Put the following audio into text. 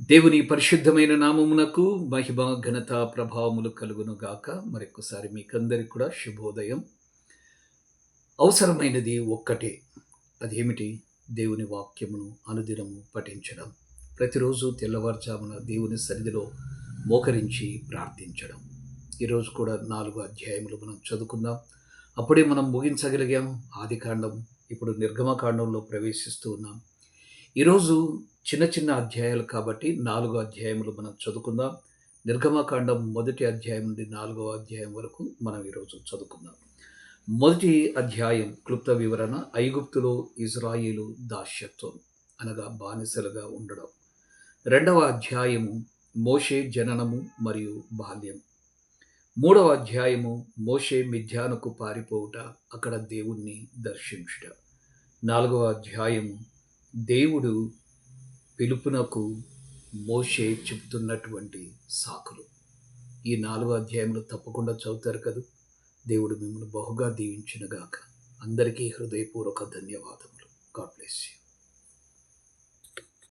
దేవుని పరిశుద్ధమైన నామమునకు మహిమ ఘనత ప్రభావములు కలుగును గాక. మరొక్కసారి మీకందరికి కూడా శుభోదయం. అవసరమైనది ఒక్కటే, అదేమిటి? దేవుని వాక్యమును అనుదినము పఠించడం, ప్రతిరోజు తెల్లవారుజామున దేవుని సన్నిధిలో మోకరించి ప్రార్థించడం. ఈరోజు కూడా 4 అధ్యాయములు మనం చదువుకుందాం. అప్పుడే మనం ముగించగలిగాం ఆదికాండం. ఇప్పుడు నిర్గమకాండంలో ప్రవేశిస్తూ ఉన్నాం. ఈరోజు చిన్న చిన్న అధ్యాయాలు కాబట్టి 4 అధ్యాయములు మనం చదువుకుందాం. నిర్గమకాండం మొదటి అధ్యాయం నుండి 4వ అధ్యాయం వరకు మనం ఈరోజు చదువుకుందాం. మొదటి అధ్యాయం క్లుప్త వివరణ: ఐగుప్తులో ఇజ్రాయేలు దాస్యత్వం అనగా బానిసలుగా ఉండడం. రెండవ అధ్యాయము మోషే జననము మరియు బాల్యం. మూడవ అధ్యాయము మోషే మిద్యానుకు పారిపోవుట, అక్కడ దేవుణ్ణి దర్శించుట. 4వ అధ్యాయము దేవుడు పిలుపునకు మోషే చెప్తున్నటువంటి సాకులు. ఈ 4 అధ్యాయములు తప్పకుండా చదువుతారు కదా. దేవుడు మిమ్మల్ని బహుగా దీవించునుగాక. అందరికీ హృదయపూర్వక ధన్యవాదములు. God bless you.